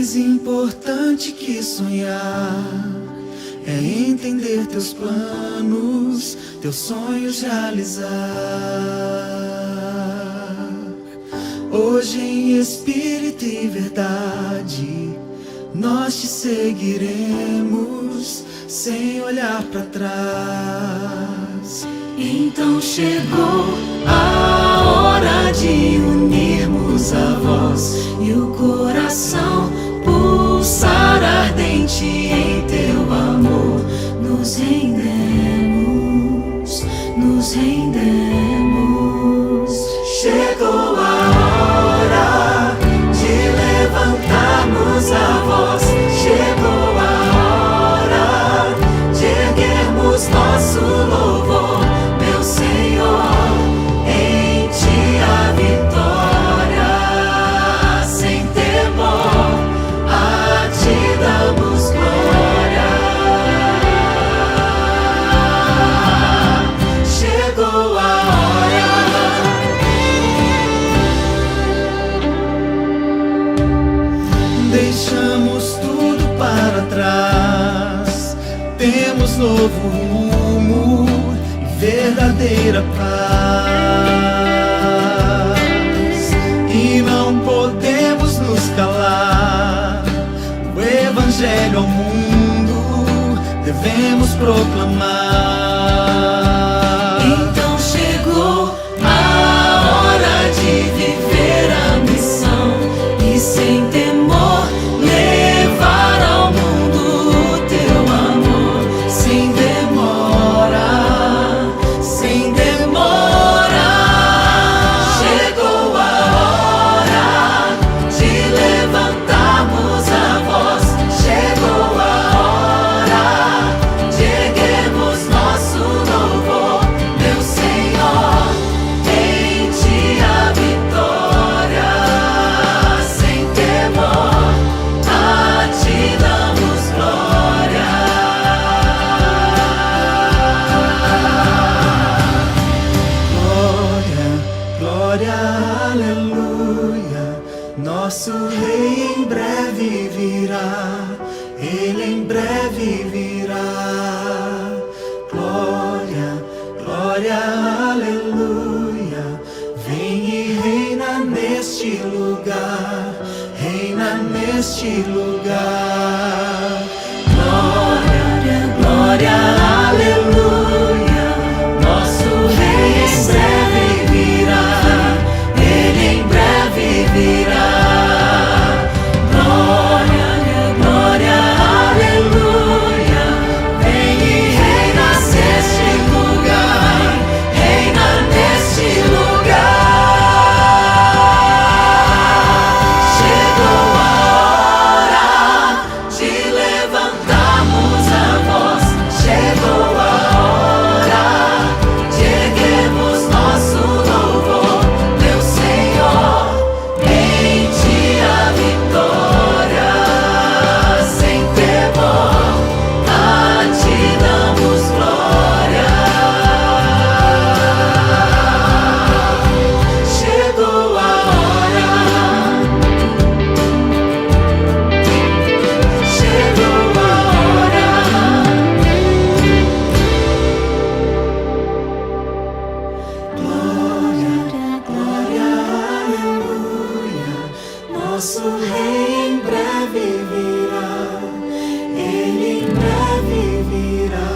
Mais importante que sonhar é entender teus planos, teus sonhos realizar. Hoje em espírito e verdade nós te seguiremos sem olhar para trás. Então chegou a hora de unirmos a voz e o coração pulsar ardente em teu amor. Nos rendemos, nos rendemos. Chegou a hora de levantarmos a voz. Chegou a hora de erguermos nosso louvor, meu Senhor. Em ti a vitória, sem temor, a ti damos glória. Chegou a hora. Deixamos tudo para trás, temos novo rumo e verdadeira paz. E não podemos nos calar, o evangelho ao mundo devemos proclamar. Então chegou a hora de viver a missão e sem temor levar ao mundo o teu amor. Sem demora, sem demora. Chegou a hora de levantarmos a voz. Chegou a hora de erguermos nosso louvor, meu Senhor. Em ti a vitória, sem temor, a ti damos glória. Glória, glória, aleluia. Nosso Rei em breve virá, Ele em breve virá. Glória, glória, aleluia. Vem e reina neste lugar, reina neste lugar. Glória, glória, aleluia. Nosso Rei em breve virá, Ele em breve virá. Glória, glória, aleluia. Vem e reina neste lugar, reina neste lugar. Chegou a hora de levantarmos a voz. Chegou a hora de erguermos nosso louvor, meu Senhor. Em ti a vitória, sem temor, a ti damos glória. Chegou a hora. Chegou a hora. Glória, glória, aleluia. Nosso Rei em breve virá, Ele em breve virá.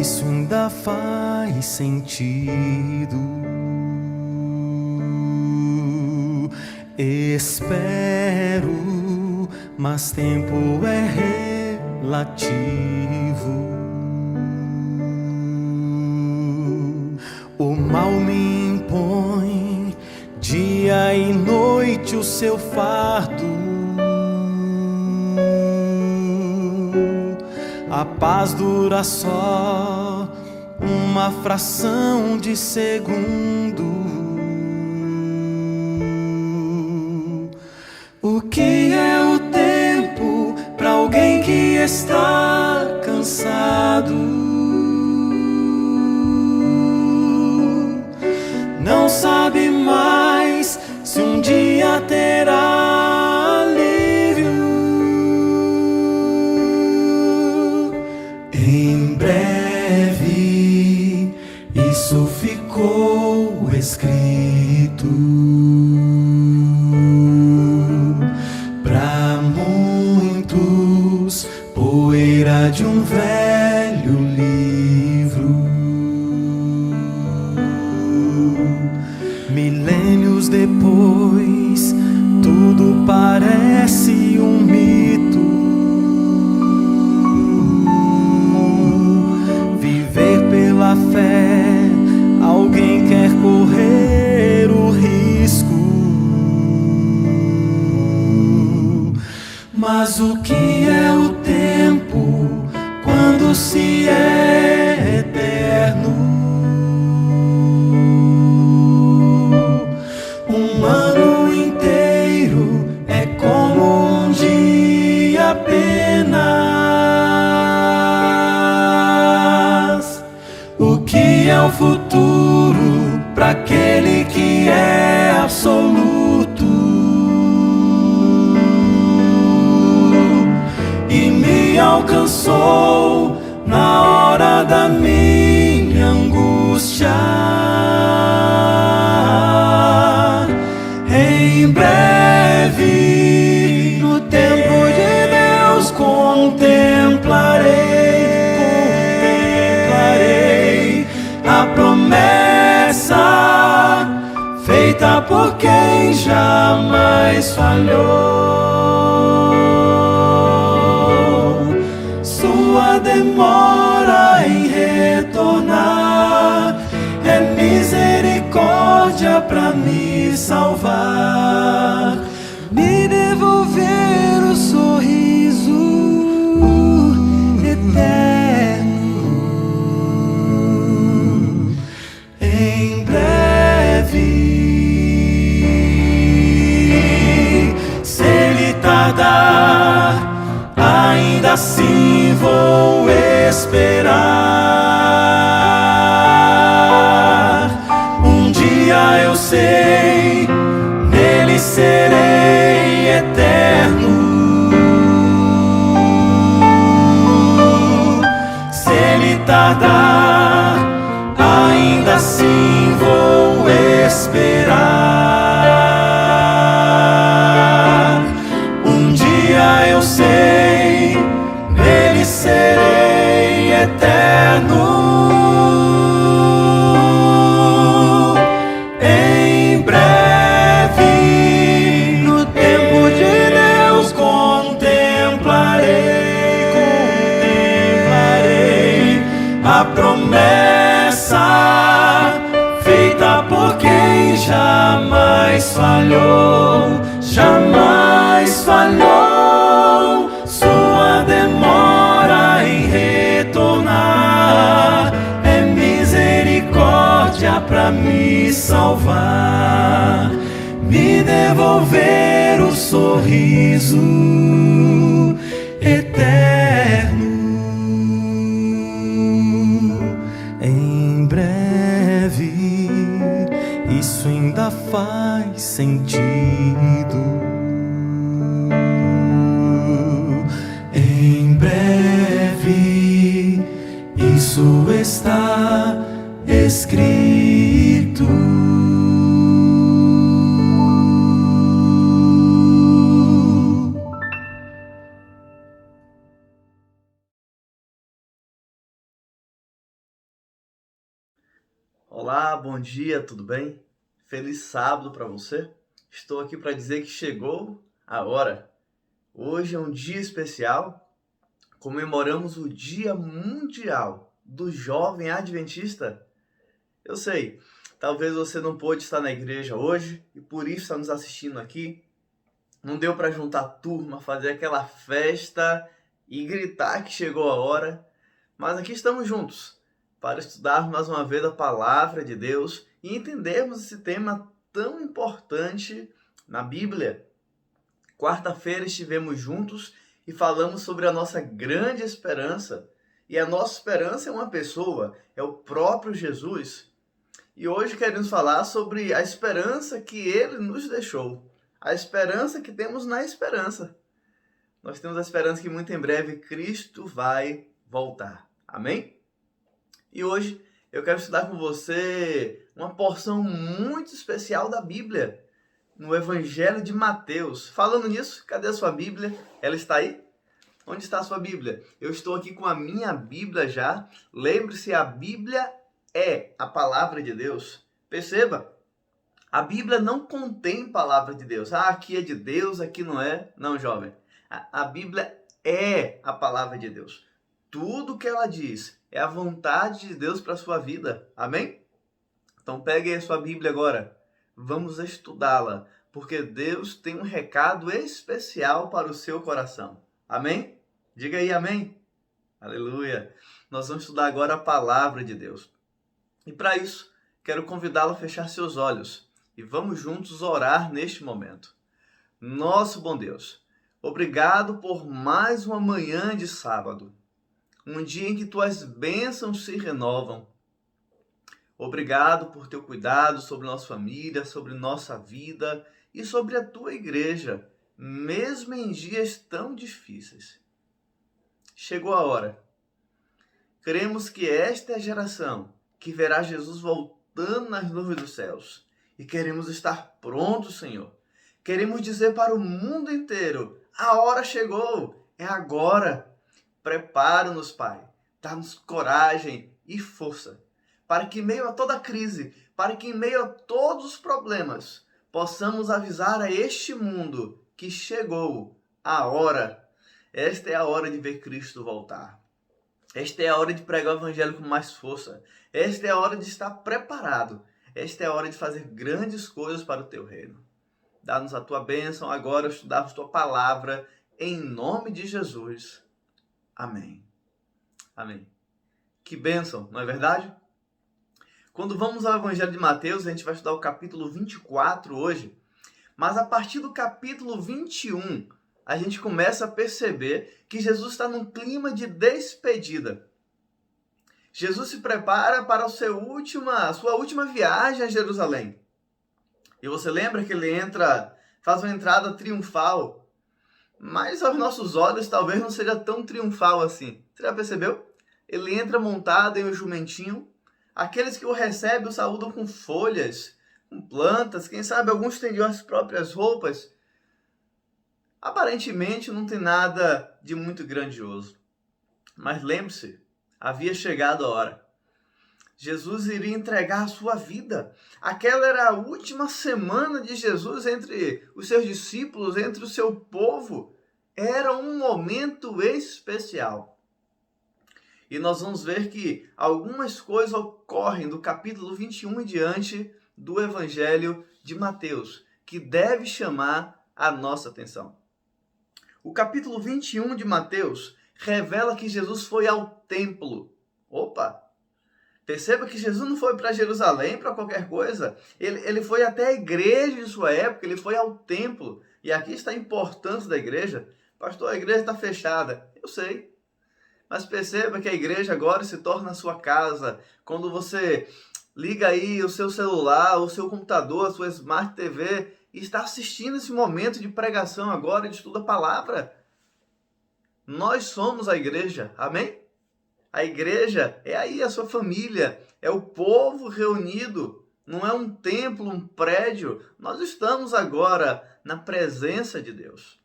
isso ainda faz sentido. Espero, mas tempo é relativo. O mal me impõe dia e noite o seu fardo. A paz dura só uma fração de segundo. O que é o tempo para alguém que está cansado? Não sabe mais se um dia terá alívio. Em breve isso ficou escrito. Para muitos, poeira de um velho livro. Milênios depois, tudo parece um mito. Viver pela fé, alguém quer correr o risco. Mas o que é o tempo quando se é eterno? Um ano inteiro é como um dia apenas. O que é o futuro para aquele que é absoluto? E me alcançou na hora da minha angústia. Em breve, no tempo de Deus, contemplarei a promessa feita por quem jamais falhou. Sua demora em retornar é misericórdia pra me salvar, me devolver o sorriso eterno. Em breve, se ele tardar, ainda assim vou esperar. Um dia eu sei, nele serei eterno. Se ele tardar, ainda assim vou esperar. Um dia eu sei, nele serei eterno. Em breve, no tempo de Deus, contemplarei a promessa feita por quem jamais falhou, jamais falhou. Sua demora em retornar é misericórdia pra me salvar, me devolver o sorriso eterno. Em breve, isso ainda faz sentido. Em breve, isso está escrito. Olá, bom dia, tudo bem? Feliz sábado para você. Estou aqui para dizer que chegou a hora. Hoje é um dia especial. Comemoramos o Dia Mundial do Jovem Adventista. Eu sei, talvez você não pôde estar na igreja hoje e por isso está nos assistindo aqui. Não deu para juntar a turma, fazer aquela festa e gritar que chegou a hora. Mas aqui estamos juntos para estudarmos mais uma vez a palavra de Deus e entendermos esse tema tão importante na Bíblia. Quarta-feira estivemos juntos e falamos sobre a nossa grande esperança. E a nossa esperança é uma pessoa, é o próprio Jesus. E hoje queremos falar sobre a esperança que ele nos deixou. A esperança que temos na esperança. Nós temos a esperança que muito em breve Cristo vai voltar. Amém? E hoje eu quero estudar com você uma porção muito especial da Bíblia, no Evangelho de Mateus. Falando nisso, cadê a sua Bíblia? Ela está aí? Onde está a sua Bíblia? Eu estou aqui com a minha Bíblia já. Lembre-se, a Bíblia é a palavra de Deus. Perceba, a Bíblia não contém palavra de Deus. Aqui é de Deus, aqui não é. Não, jovem. A Bíblia é a palavra de Deus. Tudo que ela diz é a vontade de Deus para a sua vida. Amém? Então pegue a sua Bíblia agora. Vamos estudá-la, porque Deus tem um recado especial para o seu coração. Amém? Diga aí amém. Aleluia. Nós vamos estudar agora a palavra de Deus. E para isso, quero convidá-lo a fechar seus olhos e vamos juntos orar neste momento. Nosso bom Deus, obrigado por mais uma manhã de sábado. Um dia em que tuas bênçãos se renovam. Obrigado por teu cuidado sobre nossa família, sobre nossa vida e sobre a tua igreja, mesmo em dias tão difíceis. Chegou a hora. Cremos que esta é a geração que verá Jesus voltando nas nuvens dos céus. E queremos estar prontos, Senhor. Queremos dizer para o mundo inteiro, a hora chegou, é agora. Prepara-nos, Pai, dá-nos coragem e força, para que em meio a toda a crise, para que em meio a todos os problemas, possamos avisar a este mundo que chegou a hora. Esta é a hora de ver Cristo voltar. Esta é a hora de pregar o Evangelho com mais força. Esta é a hora de estar preparado. Esta é a hora de fazer grandes coisas para o teu reino. Dá-nos a tua bênção agora, estudarmos tua palavra, em nome de Jesus. Amém. Amém. Que bênção, não é verdade? Quando vamos ao Evangelho de Mateus, a gente vai estudar o capítulo 24 hoje. Mas a partir do capítulo 21, a gente começa a perceber que Jesus está num clima de despedida. Jesus se prepara para a sua última viagem a Jerusalém. E você lembra que ele faz uma entrada triunfal, mas aos nossos olhos talvez não seja tão triunfal assim. Você já percebeu? Ele entra montado em um jumentinho. Aqueles que o recebem o saúdam com folhas, com plantas. Quem sabe alguns tendiam as próprias roupas. Aparentemente não tem nada de muito grandioso. Mas lembre-se, havia chegado a hora. Jesus iria entregar a sua vida. Aquela era a última semana de Jesus entre os seus discípulos, entre o seu povo. Era um momento especial. E nós vamos ver que algumas coisas ocorrem do capítulo 21 em diante do Evangelho de Mateus, que deve chamar a nossa atenção. O capítulo 21 de Mateus revela que Jesus foi ao templo. Opa! Perceba que Jesus não foi para Jerusalém para qualquer coisa. Ele foi até a igreja de sua época, ele foi ao templo. E aqui está a importância da igreja. Pastor, a igreja está fechada. Eu sei. Mas perceba que a igreja agora se torna a sua casa. Quando você liga aí o seu celular, o seu computador, a sua Smart TV e está assistindo esse momento de pregação agora, de estudo da palavra. Nós somos a igreja. Amém? A igreja é aí a sua família, é o povo reunido, não é um templo, um prédio. Nós estamos agora na presença de Deus.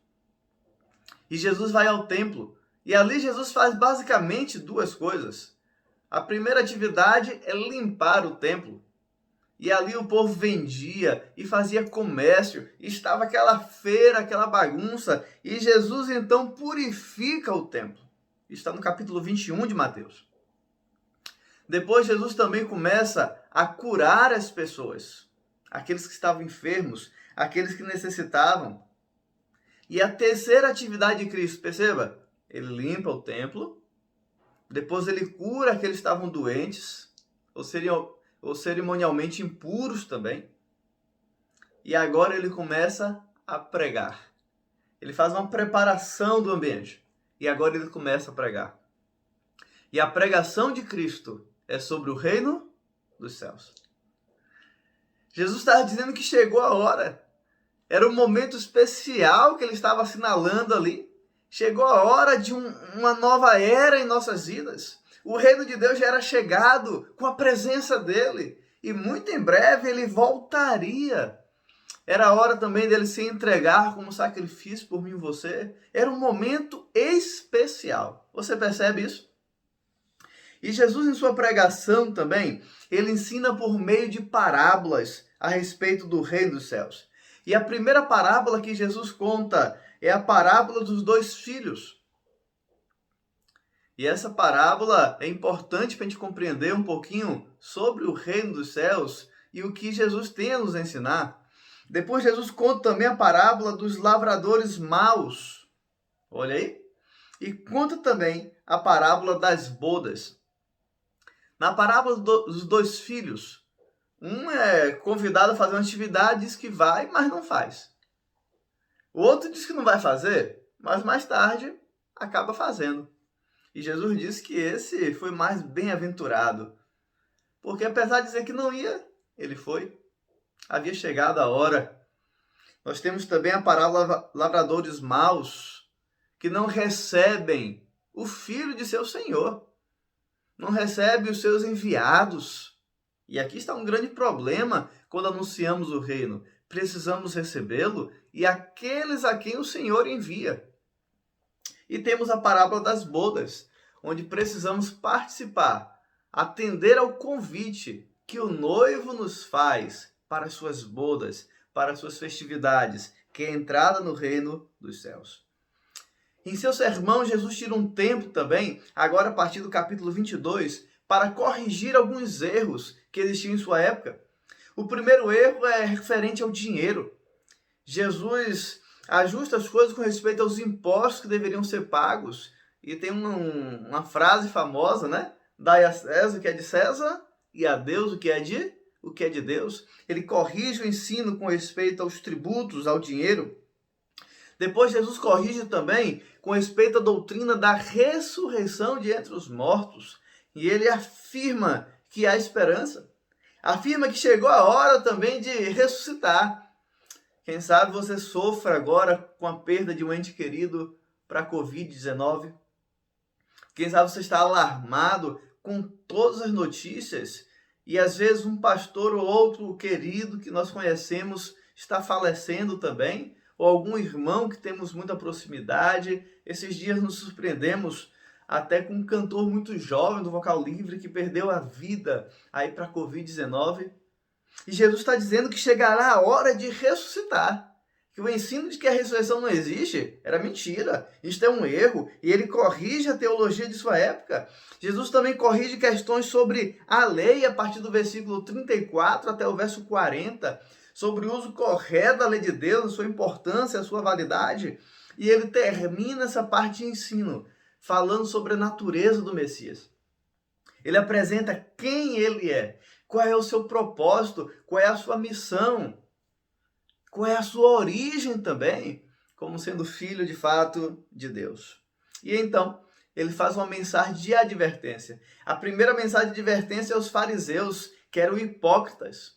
E Jesus vai ao templo, e ali Jesus faz basicamente duas coisas. A primeira atividade é limpar o templo. E ali o povo vendia e fazia comércio, e estava aquela feira, aquela bagunça, e Jesus então purifica o templo. Está no capítulo 21 de Mateus. Depois Jesus também começa a curar as pessoas, aqueles que estavam enfermos, aqueles que necessitavam. E a terceira atividade de Cristo, perceba, ele limpa o templo, depois ele cura aqueles que estavam doentes, ou cerimonialmente impuros também. E agora ele começa a pregar. Ele faz uma preparação do ambiente. E agora ele começa a pregar. E a pregação de Cristo é sobre o reino dos céus. Jesus estava dizendo que chegou a hora. Era um momento especial que ele estava assinalando ali. Chegou a hora de uma nova era em nossas vidas. O reino de Deus já era chegado com a presença dele. E muito em breve ele voltaria. Era a hora também dele se entregar como sacrifício por mim e você. Era um momento especial. Você percebe isso? E Jesus, em sua pregação também, ele ensina por meio de parábolas a respeito do reino dos céus. E a primeira parábola que Jesus conta é a parábola dos 2 filhos. E essa parábola é importante para a gente compreender um pouquinho sobre o reino dos céus e o que Jesus tem a nos ensinar. Depois Jesus conta também a parábola dos lavradores maus. Olha aí. E conta também a parábola das bodas. Na parábola dos 2 filhos, um é convidado a fazer uma atividade, diz que vai, mas não faz. O outro diz que não vai fazer, mas mais tarde acaba fazendo. E Jesus diz que esse foi mais bem-aventurado. Porque apesar de dizer que não ia, ele foi. Havia chegado a hora. Nós temos também a parábola lavradores maus, que não recebem o filho de seu senhor. Não recebem os seus enviados. E aqui está um grande problema quando anunciamos o reino. Precisamos recebê-lo e aqueles a quem o Senhor envia. E temos a parábola das bodas, onde precisamos participar, atender ao convite que o noivo nos faz para as suas bodas, para as suas festividades, que é a entrada no reino dos céus. Em seu sermão, Jesus tira um tempo também, agora a partir do capítulo 22, para corrigir alguns erros que existiam em sua época. O primeiro erro é referente ao dinheiro. Jesus ajusta as coisas com respeito aos impostos que deveriam ser pagos. E tem uma frase famosa, né? Dai a César o que é de César e a Deus o que é de Deus. Ele corrige o ensino com respeito aos tributos, ao dinheiro. Depois Jesus corrige também com respeito à doutrina da ressurreição de entre os mortos. E ele afirma que há esperança. Afirma que chegou a hora também de ressuscitar. Quem sabe você sofra agora com a perda de um ente querido para a Covid-19. Quem sabe você está alarmado com todas as notícias e às vezes um pastor ou outro querido que nós conhecemos está falecendo também, ou algum irmão que temos muita proximidade. Esses dias nos surpreendemos até com um cantor muito jovem do vocal livre que perdeu a vida aí para a Covid-19. E Jesus está dizendo que chegará a hora de ressuscitar. Que o ensino de que a ressurreição não existe era mentira. Isto é um erro. E ele corrige a teologia de sua época. Jesus também corrige questões sobre a lei a partir do versículo 34 até o verso 40. Sobre o uso correto da lei de Deus, a sua importância, a sua validade. E ele termina essa parte de ensino falando sobre a natureza do Messias. Ele apresenta quem ele é, qual é o seu propósito, qual é a sua missão, qual é a sua origem também, como sendo filho de fato de Deus. E então, ele faz uma mensagem de advertência. A primeira mensagem de advertência é aos fariseus, que eram hipócritas.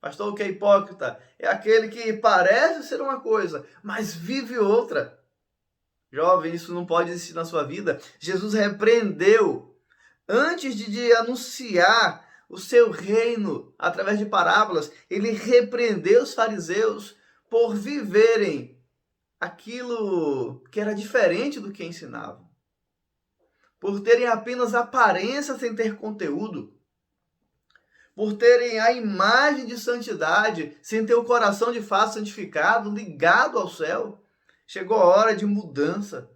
Pastor, o que é hipócrita? É aquele que parece ser uma coisa, mas vive outra. Jovem, isso não pode existir na sua vida. Jesus repreendeu, antes de anunciar o seu reino através de parábolas, ele repreendeu os fariseus por viverem aquilo que era diferente do que ensinavam. por terem apenas aparência sem ter conteúdo, por terem a imagem de santidade, sem ter o coração de fato santificado, ligado ao céu. Chegou a hora de mudança.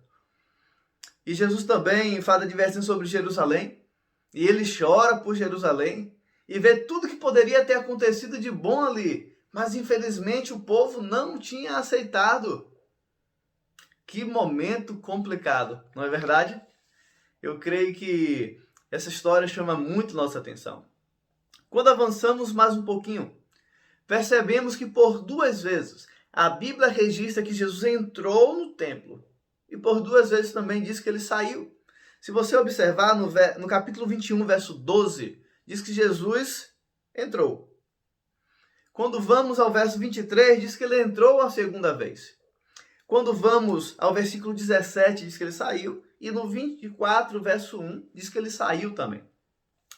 E Jesus também faz advertência sobre Jerusalém, e ele chora por Jerusalém, e vê tudo que poderia ter acontecido de bom ali, mas infelizmente o povo não tinha aceitado. Que momento complicado, não é verdade? Eu creio que essa história chama muito nossa atenção. Quando avançamos mais um pouquinho, percebemos que por 2 vezes a Bíblia registra que Jesus entrou no templo e por 2 vezes também diz que ele saiu. Se você observar no capítulo 21, verso 12, diz que Jesus entrou. Quando vamos ao verso 23, diz que ele entrou a segunda vez. Quando vamos ao versículo 17, diz que ele saiu. E no 24, verso 1, diz que ele saiu também.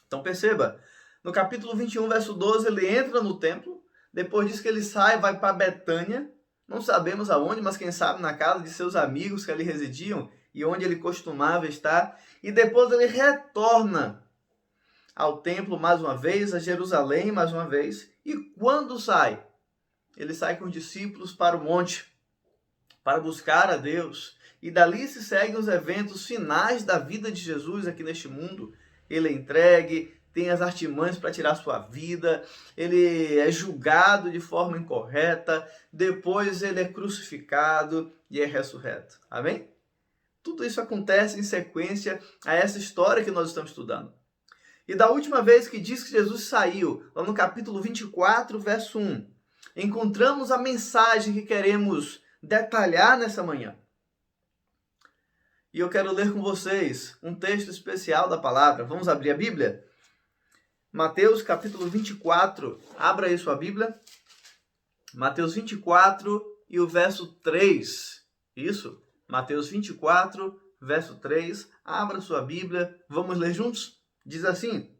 Então perceba, no capítulo 21, verso 12, ele entra no templo. Depois diz que ele sai, vai para Betânia. Não sabemos aonde, mas quem sabe na casa de seus amigos que ali residiam e onde ele costumava estar. E depois ele retorna ao templo mais uma vez, a Jerusalém mais uma vez. E quando sai? Ele sai com os discípulos para o monte, para buscar a Deus. E dali se seguem os eventos finais da vida de Jesus aqui neste mundo. Ele é entregue, tem as artimanhas para tirar sua vida, ele é julgado de forma incorreta, depois ele é crucificado e é ressurreto. Amém? Tudo isso acontece em sequência a essa história que nós estamos estudando. E da última vez que diz que Jesus saiu, lá no capítulo 24, verso 1, encontramos a mensagem que queremos detalhar nessa manhã. E eu quero ler com vocês um texto especial da palavra. Vamos abrir a Bíblia? Mateus capítulo 24, abra aí sua Bíblia. Mateus 24 e o verso 3. Isso, Mateus 24, verso 3. Abra sua Bíblia, vamos ler juntos? Diz assim: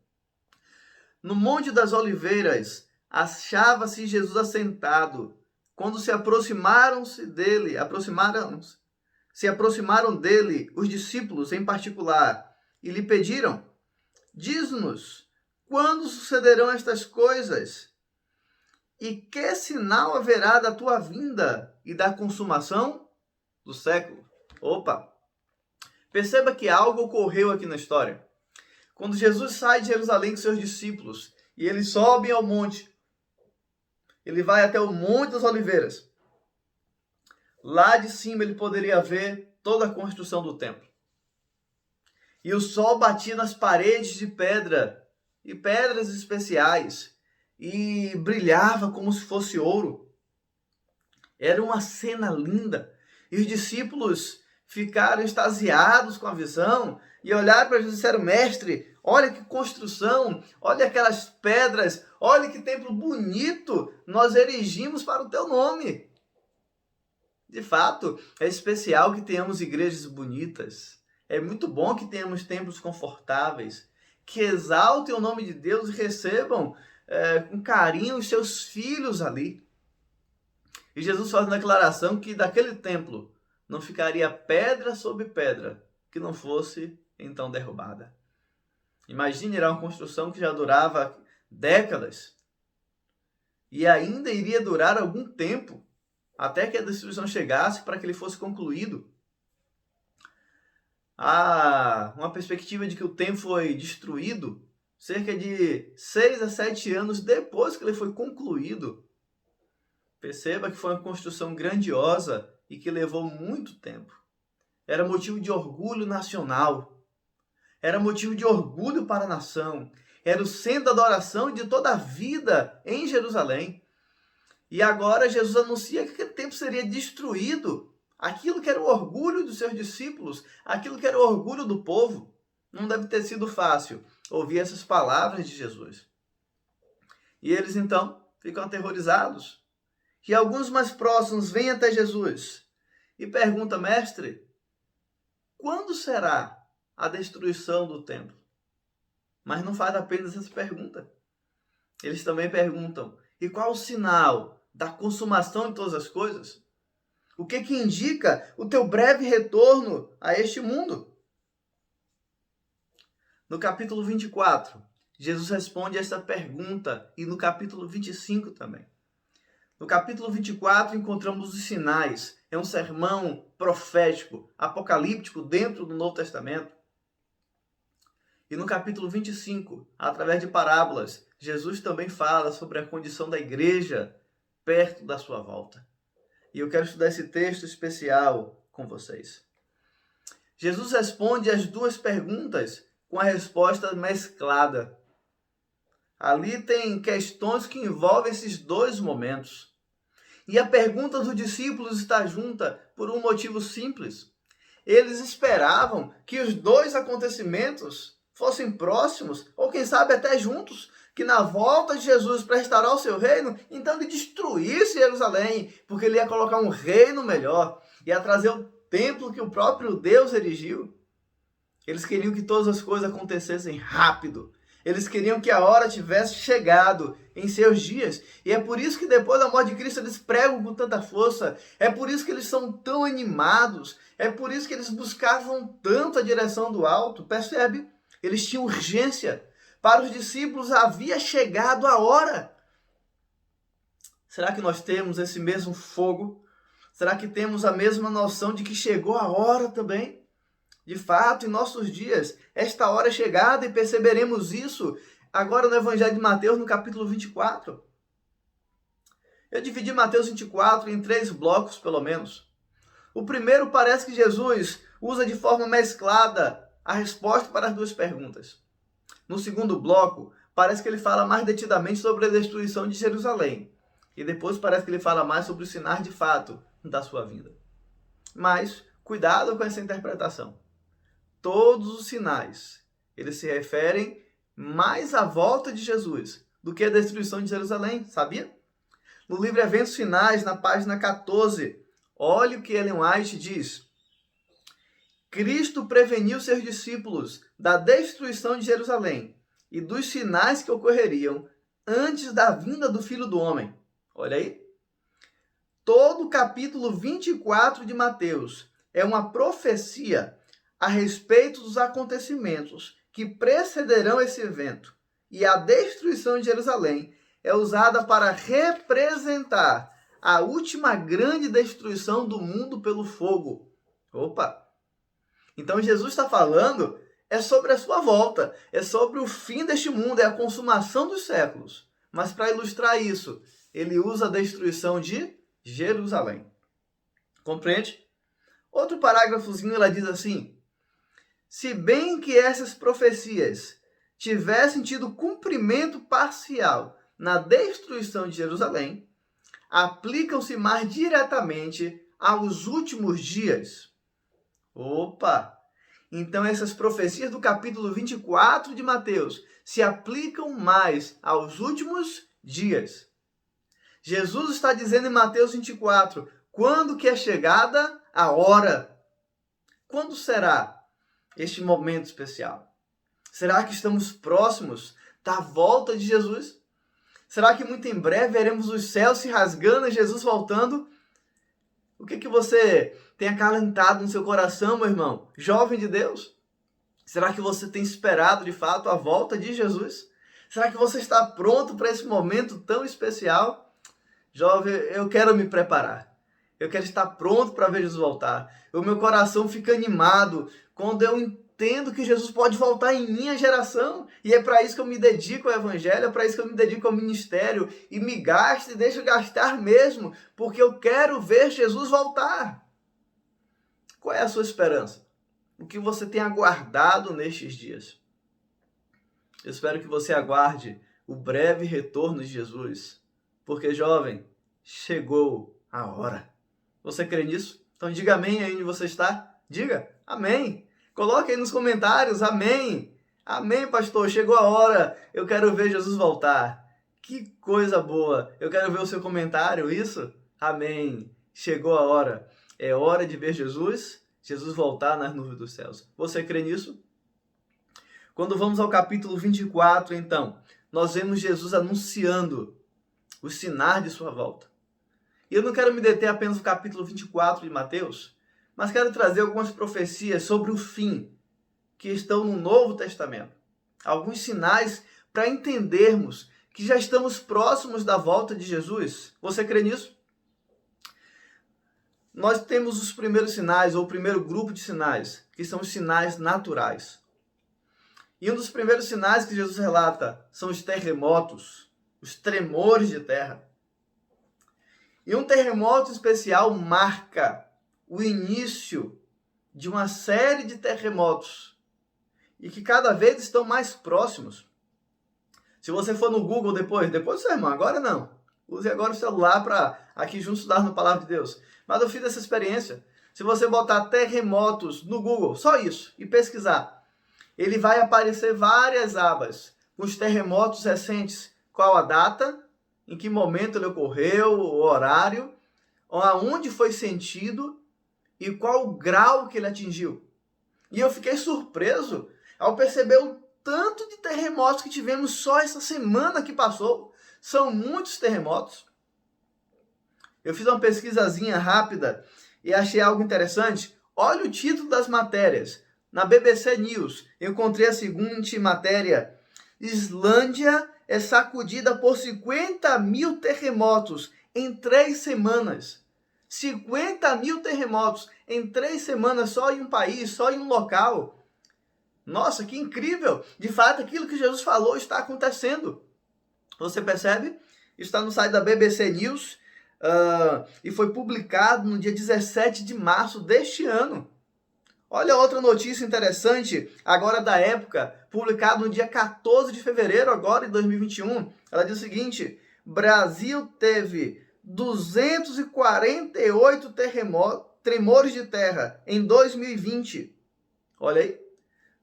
No Monte das Oliveiras achava-se Jesus assentado. Quando se aproximaram dele os discípulos em particular e lhe pediram: Diz-nos, quando sucederão estas coisas? E que sinal haverá da tua vinda e da consumação do século? Opa! Perceba que algo ocorreu aqui na história. Quando Jesus sai de Jerusalém com seus discípulos e eles sobem ao monte, ele vai até o Monte das Oliveiras. Lá de cima ele poderia ver toda a construção do templo. E o sol batia nas paredes de pedra, e pedras especiais, e brilhava como se fosse ouro. Era uma cena linda. E os discípulos ficaram extasiados com a visão e olharam para Jesus e disseram: Mestre, olha que construção, olha aquelas pedras, olha que templo bonito nós erigimos para o teu nome. De fato, é especial que tenhamos igrejas bonitas. É muito bom que tenhamos templos confortáveis, que exaltem o nome de Deus e recebam com carinho os seus filhos ali. E Jesus faz uma declaração que daquele templo não ficaria pedra sobre pedra que não fosse então derrubada. Imagine, era uma construção que já durava décadas e ainda iria durar algum tempo até que a destruição chegasse para que ele fosse concluído. Há uma perspectiva de que o templo foi destruído cerca de 6 a 7 anos depois que ele foi concluído. Perceba que foi uma construção grandiosa e que levou muito tempo. Era motivo de orgulho nacional. Era motivo de orgulho para a nação. Era o centro da adoração de toda a vida em Jerusalém. E agora Jesus anuncia que aquele templo seria destruído. Aquilo que era o orgulho dos seus discípulos, aquilo que era o orgulho do povo. Não deve ter sido fácil ouvir essas palavras de Jesus. E eles então ficam aterrorizados. E alguns mais próximos vêm até Jesus e perguntam: Mestre, quando será a destruição do templo? Mas não faz apenas essa pergunta. Eles também perguntam: e qual o sinal da consumação de todas as coisas? O que indica o teu breve retorno a este mundo? No capítulo 24, Jesus responde essa pergunta e no capítulo 25 também. No capítulo 24 encontramos os sinais. É um sermão profético, apocalíptico dentro do Novo Testamento. E no capítulo 25, através de parábolas, Jesus também fala sobre a condição da igreja perto da sua volta. E eu quero estudar esse texto especial com vocês. Jesus responde as duas perguntas com a resposta mesclada. Ali tem questões que envolvem esses dois momentos. E a pergunta dos discípulos está junta por um motivo simples. Eles esperavam que os dois acontecimentos fossem próximos, ou quem sabe até juntos, que na volta de Jesus para restaurar o seu reino, então ele destruísse Jerusalém, porque ele ia colocar um reino melhor, ia trazer o templo que o próprio Deus erigiu. Eles queriam que todas as coisas acontecessem rápido. Eles queriam que a hora tivesse chegado em seus dias. E é por isso que depois da morte de Cristo eles pregam com tanta força. É por isso que eles são tão animados. É por isso que eles buscavam tanto a direção do alto. Percebe? Eles tinham urgência. Para os discípulos havia chegado a hora. Será que nós temos esse mesmo fogo? Será que temos a mesma noção de que chegou a hora também? De fato, em nossos dias, esta hora é chegada e perceberemos isso agora no Evangelho de Mateus, no capítulo 24. Eu dividi Mateus 24 em 3 blocos, pelo menos. O primeiro parece que Jesus usa de forma mesclada a resposta para as duas perguntas. No segundo bloco, parece que ele fala mais detidamente sobre a destruição de Jerusalém. E depois parece que ele fala mais sobre os sinais de fato da sua vinda. Mas, cuidado com essa interpretação. Todos os sinais, eles se referem mais à volta de Jesus do que à destruição de Jerusalém, sabia? No livro Eventos Finais, na página 14, olha o que Ellen White diz. Cristo preveniu seus discípulos da destruição de Jerusalém e dos sinais que ocorreriam antes da vinda do Filho do Homem. Olha aí. Todo o capítulo 24 de Mateus é uma profecia a respeito dos acontecimentos que precederão esse evento. E a destruição de Jerusalém é usada para representar a última grande destruição do mundo pelo fogo. Opa! Então Jesus está falando sobre a sua volta, é sobre o fim deste mundo, é a consumação dos séculos. Mas para ilustrar isso, ele usa a destruição de Jerusalém. Compreende? Outro parágrafozinho, ela diz assim: se bem que essas profecias tivessem tido cumprimento parcial na destruição de Jerusalém, aplicam-se mais diretamente aos últimos dias. Opa! Então essas profecias do capítulo 24 de Mateus se aplicam mais aos últimos dias. Jesus está dizendo em Mateus 24, quando que é chegada a hora? Quando será este momento especial? Será que estamos próximos da volta de Jesus? Será que muito em breve veremos os céus se rasgando e Jesus voltando? O que você tem acalentado no seu coração, meu irmão? Jovem de Deus? Será que você tem esperado de fato a volta de Jesus? Será que você está pronto para esse momento tão especial? Jovem, eu quero me preparar. Eu quero estar pronto para ver Jesus voltar. O meu coração fica animado quando eu entendo que Jesus pode voltar em minha geração. E é para isso que eu me dedico ao Evangelho, é para isso que eu me dedico ao ministério. E me gasto e deixo gastar mesmo, porque eu quero ver Jesus voltar. Qual é a sua esperança? O que você tem aguardado nestes dias? Eu espero que você aguarde o breve retorno de Jesus. Porque, jovem, chegou a hora. Você crê nisso? Então diga amém aí onde você está. Diga amém. Coloque aí nos comentários, amém. Amém, pastor, chegou a hora. Eu quero ver Jesus voltar. Que coisa boa. Eu quero ver o seu comentário, isso? Amém. Chegou a hora. É hora de ver Jesus voltar nas nuvens dos céus. Você crê nisso? Quando vamos ao capítulo 24, então, nós vemos Jesus anunciando os sinais de sua volta. E eu não quero me deter apenas no capítulo 24 de Mateus, mas quero trazer algumas profecias sobre o fim que estão no Novo Testamento. Alguns sinais para entendermos que já estamos próximos da volta de Jesus. Você crê nisso? Nós temos os primeiros sinais, ou o primeiro grupo de sinais, que são os sinais naturais. E um dos primeiros sinais que Jesus relata são os terremotos, os tremores de terra. E um terremoto especial marca o início de uma série de terremotos e que cada vez estão mais próximos. Se você for no Google depois do seu irmão, agora não. Use agora o celular para aqui juntos estudar na Palavra de Deus. Mas eu fiz essa experiência. Se você botar terremotos no Google, só isso, e pesquisar, ele vai aparecer várias abas com os terremotos recentes. Qual a data, em que momento ele ocorreu, o horário, aonde foi sentido e qual o grau que ele atingiu. E eu fiquei surpreso ao perceber o tanto de terremotos que tivemos só essa semana que passou. São muitos terremotos. Eu fiz uma pesquisazinha rápida e achei algo interessante. Olha o título das matérias. Na BBC News, eu encontrei a seguinte matéria: Islândia é sacudida por 50 mil terremotos em 3 semanas. 50 mil terremotos em 3 semanas só em um país, só em um local. Nossa, que incrível! De fato, aquilo que Jesus falou está acontecendo. Você percebe? Está no site da BBC News e foi publicado no dia 17 de março deste ano. Olha outra notícia interessante, agora da época, publicado no dia 14 de fevereiro, agora em 2021. Ela diz o seguinte: Brasil teve 248 tremores de terra em 2020. Olha aí,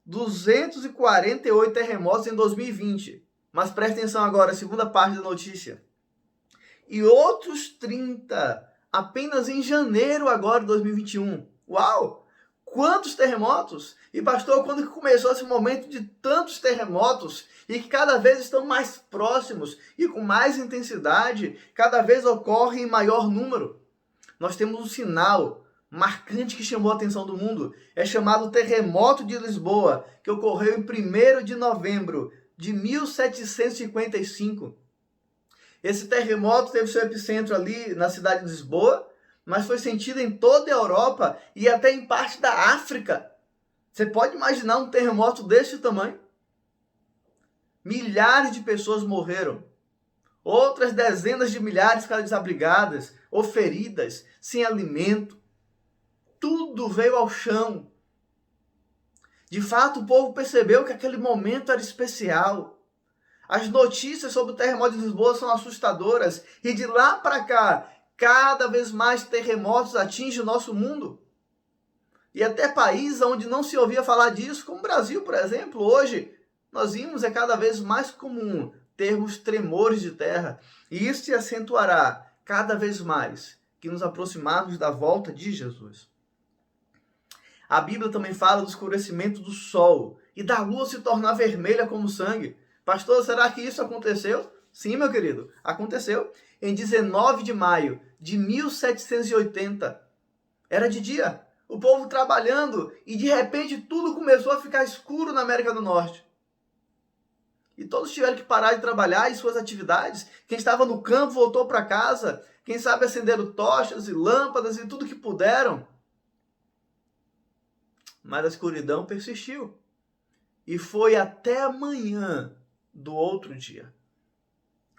248 terremotos em 2020. Mas presta atenção agora, a segunda parte da notícia. E outros 30 apenas em janeiro agora de 2021. Uau! Quantos terremotos? E pastor, quando que começou esse momento de tantos terremotos e que cada vez estão mais próximos e com mais intensidade, cada vez ocorrem em maior número? Nós temos um sinal marcante que chamou a atenção do mundo. É chamado Terremoto de Lisboa, que ocorreu em 1º de novembro de 1755. Esse terremoto teve seu epicentro ali na cidade de Lisboa, mas foi sentido em toda a Europa e até em parte da África. Você pode imaginar um terremoto desse tamanho? Milhares de pessoas morreram. Outras dezenas de milhares ficaram desabrigadas ou feridas, sem alimento. Tudo veio ao chão. De fato, o povo percebeu que aquele momento era especial. As notícias sobre o terremoto de Lisboa são assustadoras e de lá para cá, cada vez mais terremotos atingem o nosso mundo. E até países onde não se ouvia falar disso, como o Brasil, por exemplo, hoje, nós vimos, é cada vez mais comum termos tremores de terra. E isso se acentuará cada vez mais que nos aproximarmos da volta de Jesus. A Bíblia também fala do escurecimento do sol e da lua se tornar vermelha como sangue. Pastor, será que isso aconteceu? Sim, meu querido, aconteceu. Em 19 de maio de 1780. Era de dia. O povo trabalhando e de repente tudo começou a ficar escuro na América do Norte. E todos tiveram que parar de trabalhar em suas atividades. Quem estava no campo voltou para casa. Quem sabe acenderam tochas e lâmpadas e tudo que puderam. Mas a escuridão persistiu. E foi até amanhã do outro dia.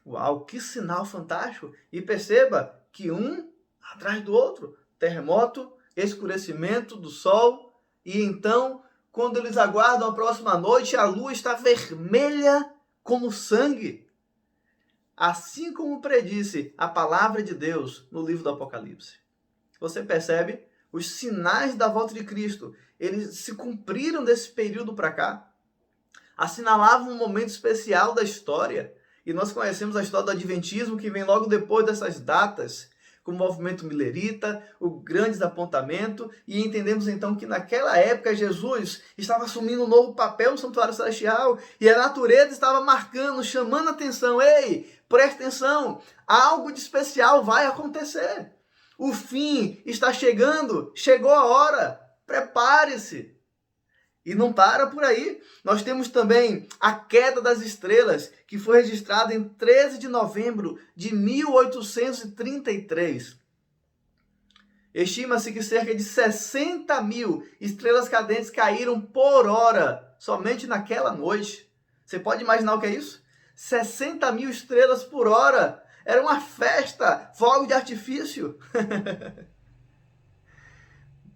Uau, que sinal fantástico! E perceba que um atrás do outro, terremoto, escurecimento do sol, e então, quando eles aguardam a próxima noite, a lua está vermelha como sangue. Assim como predisse a palavra de Deus no livro do Apocalipse. Você percebe? Os sinais da volta de Cristo, eles se cumpriram desse período para cá. Assinalavam um momento especial da história. E nós conhecemos a história do Adventismo, que vem logo depois dessas datas, com o movimento milerita, o grande desapontamento, e entendemos então que naquela época Jesus estava assumindo um novo papel no santuário celestial, e a natureza estava marcando, chamando a atenção. Ei, preste atenção, algo de especial vai acontecer. O fim está chegando, chegou a hora, prepare-se. E não para por aí. Nós temos também a queda das estrelas, que foi registrada em 13 de novembro de 1833. Estima-se que cerca de 60 mil estrelas cadentes caíram por hora, somente naquela noite. Você pode imaginar o que é isso? 60 mil estrelas por hora. Era uma festa, fogo de artifício.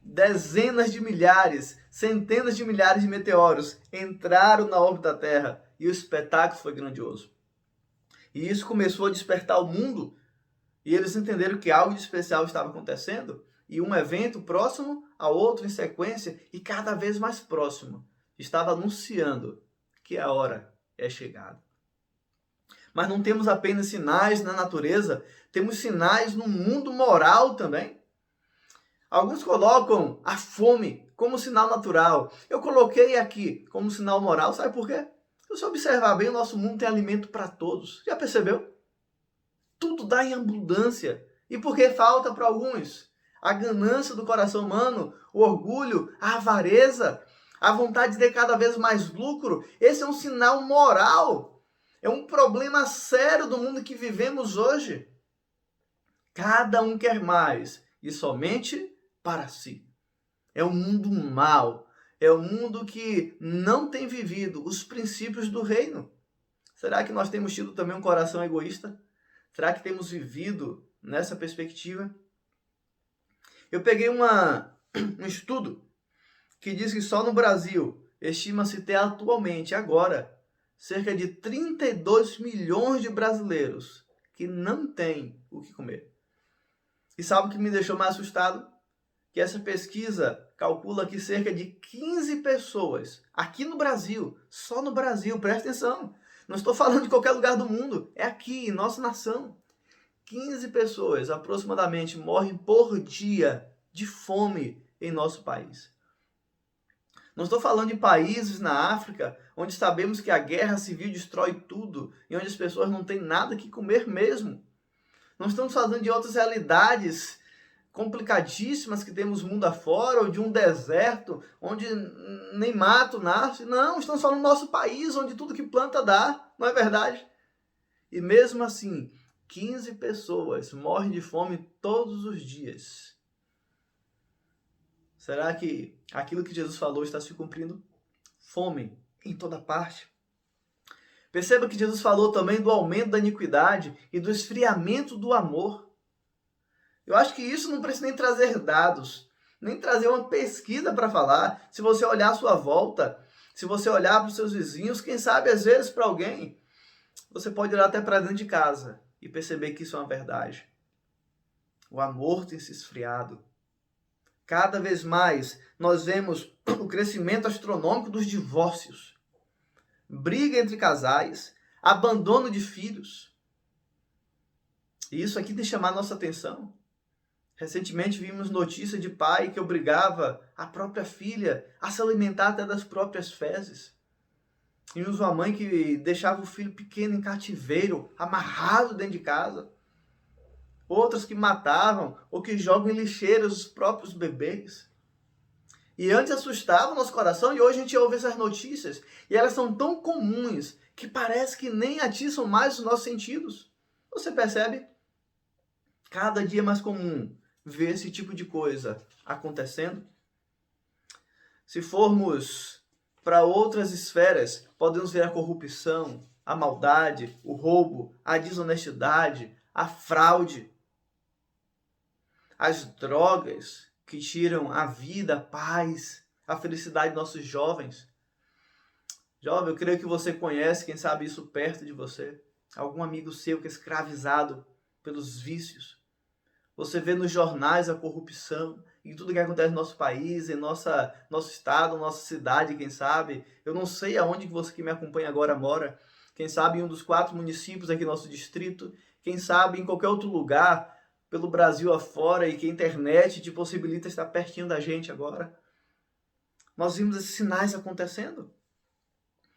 Dezenas de milhares, centenas de milhares de meteoros entraram na órbita da Terra e o espetáculo foi grandioso. E isso começou a despertar o mundo e eles entenderam que algo de especial estava acontecendo e um evento próximo a outro em sequência e cada vez mais próximo estava anunciando que a hora é chegada. Mas não temos apenas sinais na natureza, temos sinais no mundo moral também. Alguns colocam a fome como sinal natural. Eu coloquei aqui como sinal moral, sabe por quê? Se você observar bem, o nosso mundo tem alimento para todos. Já percebeu? Tudo dá em abundância. E por que falta para alguns? A ganância do coração humano, o orgulho, a avareza, a vontade de ter cada vez mais lucro. Esse é um sinal moral. É um problema sério do mundo que vivemos hoje. Cada um quer mais e somente para si. É um mundo mau. É um mundo que não tem vivido os princípios do reino. Será que nós temos tido também um coração egoísta? Será que temos vivido nessa perspectiva? Eu peguei um estudo que diz que só no Brasil estima-se ter atualmente, agora, cerca de 32 milhões de brasileiros que não têm o que comer. E sabe o que me deixou mais assustado? Que essa pesquisa calcula que cerca de 15 pessoas, aqui no Brasil, só no Brasil, presta atenção, não estou falando de qualquer lugar do mundo, é aqui, em nossa nação. 15 pessoas, aproximadamente, morrem por dia de fome em nosso país. Não estou falando de países na África, onde sabemos que a guerra civil destrói tudo e onde as pessoas não têm nada que comer mesmo. Não estamos falando de outras realidades complicadíssimas que temos mundo afora, ou de um deserto onde nem mato nasce. Não, estamos falando do nosso país, onde tudo que planta dá, não é verdade? E mesmo assim, 15 pessoas morrem de fome todos os dias. Será que aquilo que Jesus falou está se cumprindo? Fome em toda parte. Perceba que Jesus falou também do aumento da iniquidade e do esfriamento do amor. Eu acho que isso não precisa nem trazer dados, nem trazer uma pesquisa para falar. Se você olhar à sua volta, se você olhar para os seus vizinhos, quem sabe às vezes para alguém, você pode olhar até para dentro de casa e perceber que isso é uma verdade. O amor tem se esfriado. Cada vez mais nós vemos o crescimento astronômico dos divórcios, briga entre casais, abandono de filhos. E isso aqui tem que chamar a nossa atenção. Recentemente vimos notícia de pai que obrigava a própria filha a se alimentar até das próprias fezes. Vimos uma mãe que deixava o filho pequeno em cativeiro, amarrado dentro de casa. Outras que matavam ou que jogam em lixeiras os próprios bebês. E antes assustava o nosso coração e hoje a gente ouve essas notícias e elas são tão comuns que parece que nem atiçam mais os nossos sentidos. Você percebe? Cada dia é mais comum ver esse tipo de coisa acontecendo. Se formos para outras esferas, podemos ver a corrupção, a maldade, o roubo, a desonestidade, a fraude, as drogas que tiram a vida, a paz, a felicidade dos nossos jovens. Jovem, eu creio que você conhece, quem sabe isso perto de você, algum amigo seu que é escravizado pelos vícios. Você vê nos jornais a corrupção e tudo que acontece no nosso país, em nosso estado, nossa cidade, quem sabe. Eu não sei aonde que você que me acompanha agora mora. Quem sabe em um dos 4 municípios aqui do nosso distrito. Quem sabe em qualquer outro lugar pelo Brasil afora e que a internet te possibilita estar pertinho da gente agora. Nós vimos esses sinais acontecendo.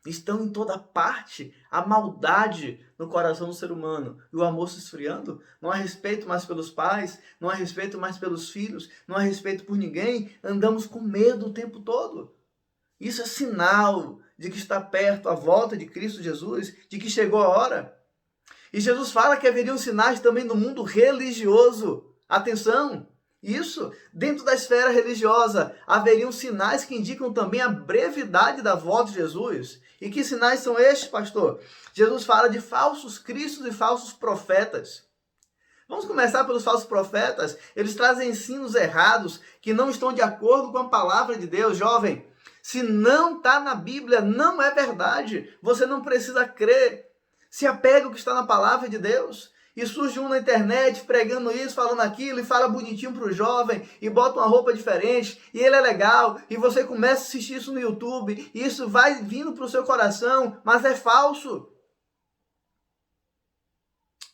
Estão em toda parte a maldade no coração do ser humano e o amor se esfriando. Não há respeito mais pelos pais, não há respeito mais pelos filhos, não há respeito por ninguém. Andamos com medo o tempo todo. Isso é sinal de que está perto a volta de Cristo Jesus, de que chegou a hora. E Jesus fala que haveriam sinais também no mundo religioso. Atenção! Isso, dentro da esfera religiosa, haveriam sinais que indicam também a brevidade da volta de Jesus. E que sinais são estes, pastor? Jesus fala de falsos cristos e falsos profetas. Vamos começar pelos falsos profetas. Eles trazem ensinos errados que não estão de acordo com a palavra de Deus. Jovem, se não está na Bíblia, não é verdade. Você não precisa crer. Se apega ao que está na palavra de Deus. E surge um na internet pregando isso, falando aquilo, e fala bonitinho para o jovem, e bota uma roupa diferente, e ele é legal, e você começa a assistir isso no YouTube, e isso vai vindo para o seu coração, mas é falso.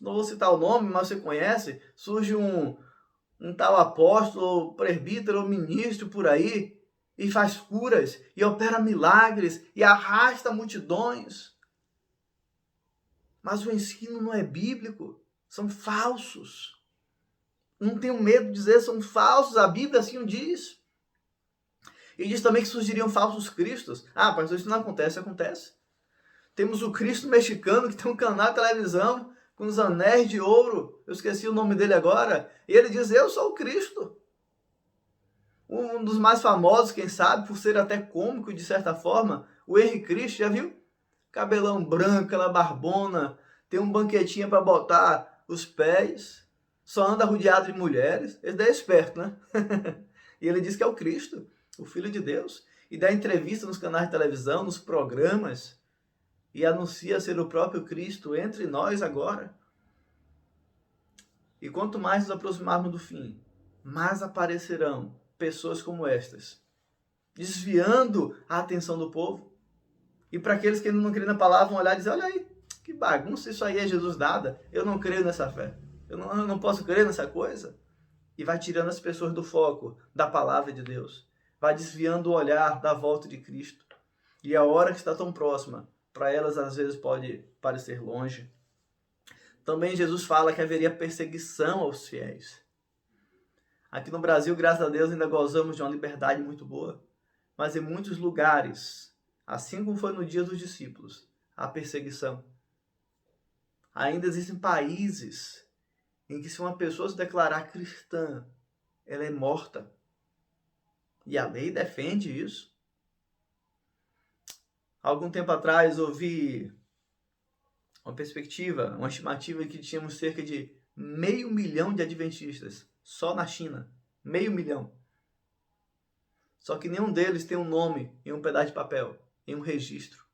Não vou citar o nome, mas você conhece. Surge um tal apóstolo, presbítero, ministro por aí, e faz curas, e opera milagres, e arrasta multidões. Mas o ensino não é bíblico. São falsos. Não tenho medo de dizer, são falsos. A Bíblia assim o diz. E diz também que surgiriam falsos cristos. Ah, pastor, isso não acontece. Acontece. Temos o Cristo mexicano que tem um canal de televisão com os anéis de ouro. Eu esqueci o nome dele agora. E ele diz, eu sou o Cristo. Um dos mais famosos, quem sabe, por ser até cômico de certa forma, o Henrique Cristo, já viu? Cabelão branco, aquela barbona, tem um banquetinho para botar os pés, só anda rodeado de mulheres. Esse daí é esperto, né? E ele diz que é o Cristo, o Filho de Deus. E dá entrevista nos canais de televisão, nos programas, e anuncia ser o próprio Cristo entre nós agora. E quanto mais nos aproximarmos do fim, mais aparecerão pessoas como estas, desviando a atenção do povo. E para aqueles que não creem na palavra, vão olhar e dizer, olha aí, que bagunça, isso aí é Jesus nada. Eu não creio nessa fé. Eu não posso crer nessa coisa. E vai tirando as pessoas do foco da palavra de Deus. Vai desviando o olhar da volta de Cristo. E a hora que está tão próxima, para elas às vezes pode parecer longe. Também Jesus fala que haveria perseguição aos fiéis. Aqui no Brasil, graças a Deus, ainda gozamos de uma liberdade muito boa. Mas em muitos lugares, assim como foi no dia dos discípulos, há perseguição. Ainda existem países em que se uma pessoa se declarar cristã, ela é morta. E a lei defende isso. Algum tempo atrás ouvi uma perspectiva, uma estimativa que tínhamos cerca de 500 mil de adventistas só na China. 500 mil. Só que nenhum deles tem um nome em um pedaço de papel, em um registro.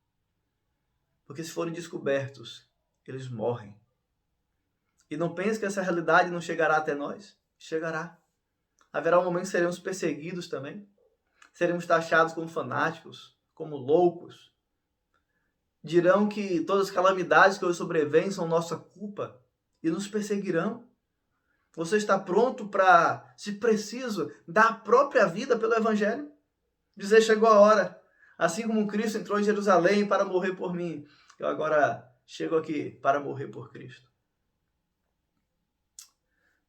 Porque se forem descobertos, eles morrem. E não pense que essa realidade não chegará até nós. Chegará. Haverá um momento que seremos perseguidos também. Seremos taxados como fanáticos, como loucos. Dirão que todas as calamidades que hoje sobrevêm são nossa culpa e nos perseguirão. Você está pronto para, se preciso, dar a própria vida pelo Evangelho? Dizer, chegou a hora. Assim como Cristo entrou em Jerusalém para morrer por mim, eu agora chego aqui para morrer por Cristo.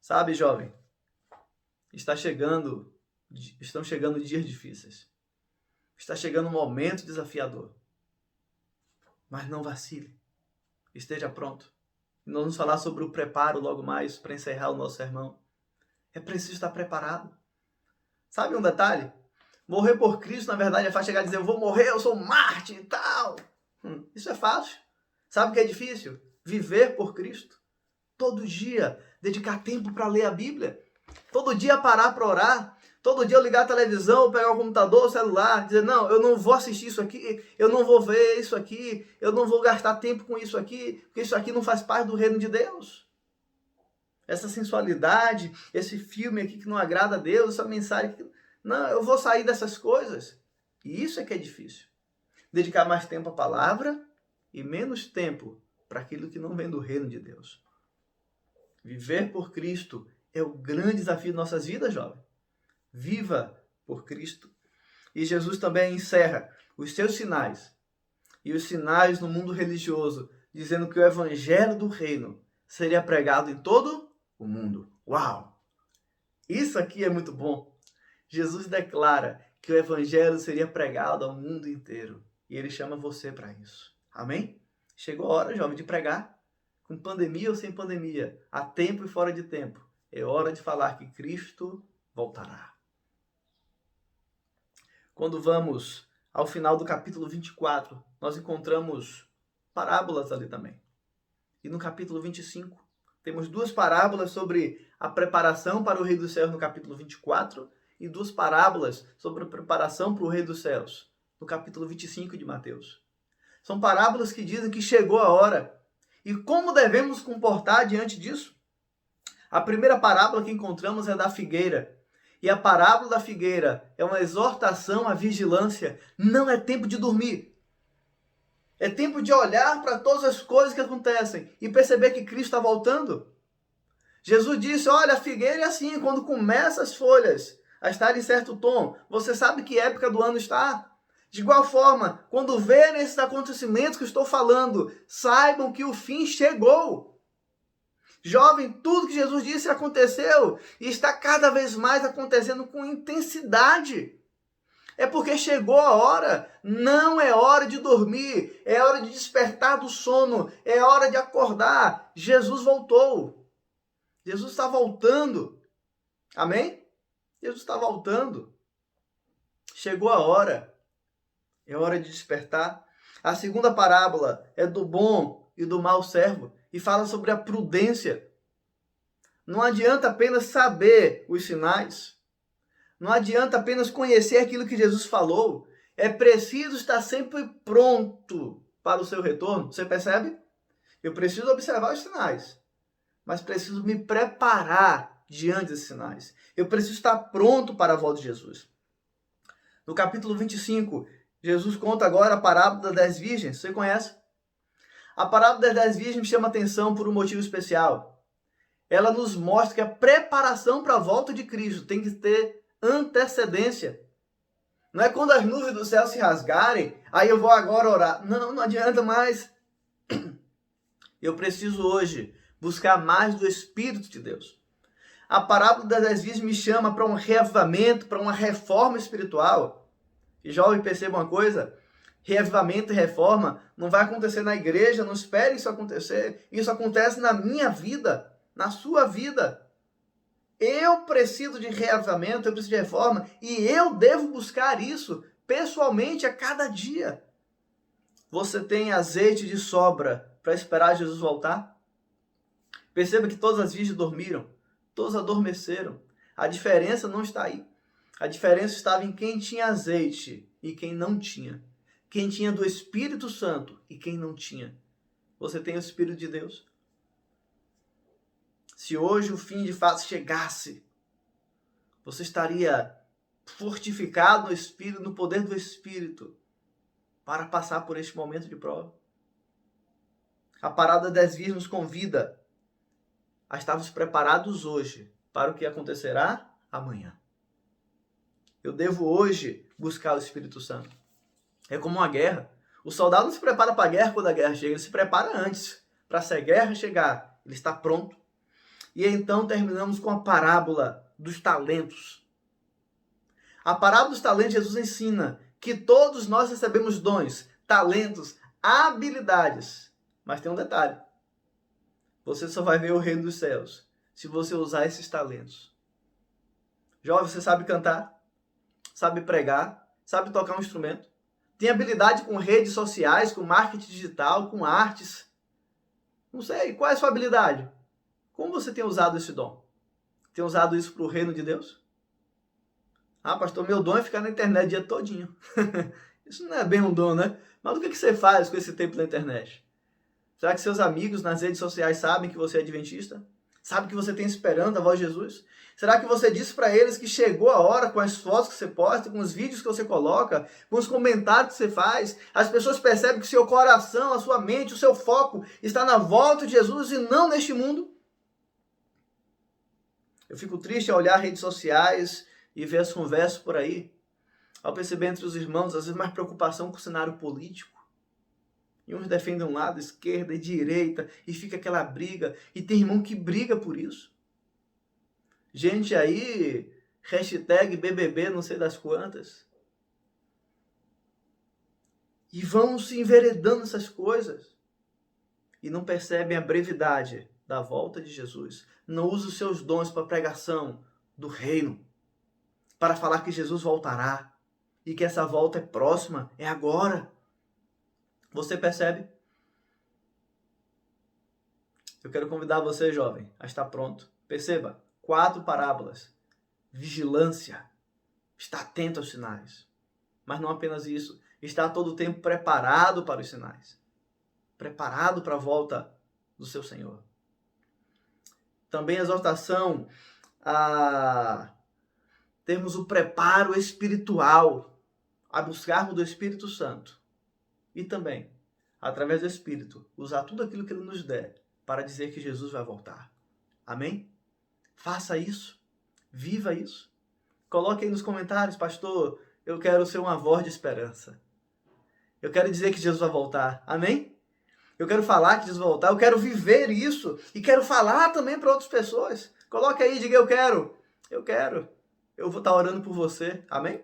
Sabe, jovem, estão chegando dias difíceis. Está chegando um momento desafiador. Mas não vacile. Esteja pronto. E nós vamos falar sobre o preparo logo mais para encerrar o nosso sermão. É preciso estar preparado. Sabe um detalhe? Morrer por Cristo, na verdade, é fácil chegar e dizer, eu vou morrer, eu sou um mártir e tal. Isso é fácil. Sabe o que é difícil? Viver por Cristo. Todo dia, dedicar tempo para ler a Bíblia. Todo dia parar para orar. Todo dia eu ligar a televisão, ou pegar o computador, o celular, dizer, não, eu não vou assistir isso aqui, eu não vou ver isso aqui, eu não vou gastar tempo com isso aqui, porque isso aqui não faz parte do reino de Deus. Essa sensualidade, esse filme aqui que não agrada a Deus, essa mensagem que... Não, eu vou sair dessas coisas. E isso é que é difícil. Dedicar mais tempo à palavra e menos tempo para aquilo que não vem do reino de Deus. Viver por Cristo é o grande desafio de nossas vidas, jovem. Viva por Cristo. E Jesus também encerra os seus sinais e os sinais no mundo religioso, dizendo que o evangelho do reino seria pregado em todo o mundo. Uau! Isso aqui é muito bom. Jesus declara que o evangelho seria pregado ao mundo inteiro. E ele chama você para isso. Amém? Chegou a hora, jovem, de pregar. Com pandemia ou sem pandemia, a tempo e fora de tempo. É hora de falar que Cristo voltará. Quando vamos ao final do capítulo 24, nós encontramos parábolas ali também. E no capítulo 25, temos duas parábolas sobre a preparação para o Rei dos Céus no capítulo 24 e duas parábolas sobre a preparação para o Rei dos Céus no capítulo 25 de Mateus. São parábolas que dizem que chegou a hora. E como devemos comportar diante disso? A primeira parábola que encontramos é da figueira. E a parábola da figueira é uma exortação à vigilância. Não é tempo de dormir. É tempo de olhar para todas as coisas que acontecem e perceber que Cristo está voltando. Jesus disse, olha, a figueira é assim, quando começa as folhas a estar em certo tom, você sabe que época do ano está. De igual forma, quando verem esses acontecimentos que estou falando, saibam que o fim chegou. Jovem, tudo que Jesus disse aconteceu e está cada vez mais acontecendo com intensidade. É porque chegou a hora, não é hora de dormir, é hora de despertar do sono, é hora de acordar. Jesus voltou. Jesus está voltando. Amém? Jesus está voltando. Chegou a hora. É hora de despertar. A segunda parábola é do bom e do mau servo e fala sobre a prudência. Não adianta apenas saber os sinais. Não adianta apenas conhecer aquilo que Jesus falou. É preciso estar sempre pronto para o seu retorno. Você percebe? Eu preciso observar os sinais, mas preciso me preparar diante desses sinais. Eu preciso estar pronto para a volta de Jesus. No capítulo 25, Jesus conta agora a parábola das 10 virgens. Você conhece? A parábola das 10 virgens me chama a atenção por um motivo especial. Ela nos mostra que a preparação para a volta de Cristo tem que ter antecedência. Não é quando as nuvens do céu se rasgarem, aí eu vou agora orar. Não adianta mais. Eu preciso hoje buscar mais do Espírito de Deus. A parábola das 10 virgens me chama para um reavivamento, para uma reforma espiritual. E jovem, perceba uma coisa, reavivamento e reforma não vai acontecer na igreja, não espere isso acontecer. Isso acontece na minha vida, na sua vida. Eu preciso de reavivamento, eu preciso de reforma e eu devo buscar isso pessoalmente a cada dia. Você tem azeite de sobra para esperar Jesus voltar? Perceba que todas as virgens dormiram, todas adormeceram. A diferença não está aí. A diferença estava em quem tinha azeite e quem não tinha. Quem tinha do Espírito Santo e quem não tinha. Você tem o Espírito de Deus? Se hoje o fim de fato chegasse, você estaria fortificado no Espírito, no poder do Espírito, para passar por este momento de prova. A parábola das 10 virgens nos convida a estarmos preparados hoje para o que acontecerá amanhã. Eu devo hoje buscar o Espírito Santo. É como uma guerra. O soldado não se prepara para a guerra quando a guerra chega, ele se prepara antes. Para se a guerra chegar, ele está pronto. E então terminamos com a parábola dos talentos. A parábola dos talentos, Jesus ensina que todos nós recebemos dons, talentos, habilidades. Mas tem um detalhe. Você só vai ver o reino dos céus se você usar esses talentos. Jovem, você sabe cantar? Sabe pregar? Sabe tocar um instrumento? Tem habilidade com redes sociais, com marketing digital, com artes? Não sei, qual é a sua habilidade? Como você tem usado esse dom? Tem usado isso para o reino de Deus? Ah, pastor, meu dom é ficar na internet o dia todinho. Isso não é bem um dom, né? Mas o que você faz com esse tempo na internet? Será que seus amigos nas redes sociais sabem que você é adventista? Sabem que você tem esperando a voz de Jesus? Será que você disse para eles que chegou a hora com as fotos que você posta, com os vídeos que você coloca, com os comentários que você faz? As pessoas percebem que seu coração, a sua mente, o seu foco está na volta de Jesus e não neste mundo? Eu fico triste ao olhar redes sociais e ver as conversas por aí, ao perceber entre os irmãos, às vezes, mais preocupação com o cenário político. E uns defendem um lado, esquerda e direita, e fica aquela briga. E tem irmão que briga por isso. Gente aí hashtag BBB não sei das quantas. E vão se enveredando essas coisas. E não percebem a brevidade da volta de Jesus. Não usam os seus dons para a pregação do reino. Para falar que Jesus voltará. E que essa volta é próxima, é agora. Você percebe? Eu quero convidar você, jovem, a estar pronto. Perceba, 4 parábolas. Vigilância. Está atento aos sinais. Mas não apenas isso. Está todo o tempo preparado para os sinais. Preparado para a volta do seu Senhor. Também a exortação a termos o preparo espiritual, a buscarmos do Espírito Santo. E também, através do Espírito, usar tudo aquilo que Ele nos der para dizer que Jesus vai voltar. Amém? Faça isso. Viva isso. Coloque aí nos comentários, pastor, eu quero ser uma voz de esperança. Eu quero dizer que Jesus vai voltar. Amém? Eu quero falar que Jesus vai voltar. Eu quero viver isso. E quero falar também para outras pessoas. Coloque aí, diga eu quero. Eu quero. Eu vou estar orando por você. Amém?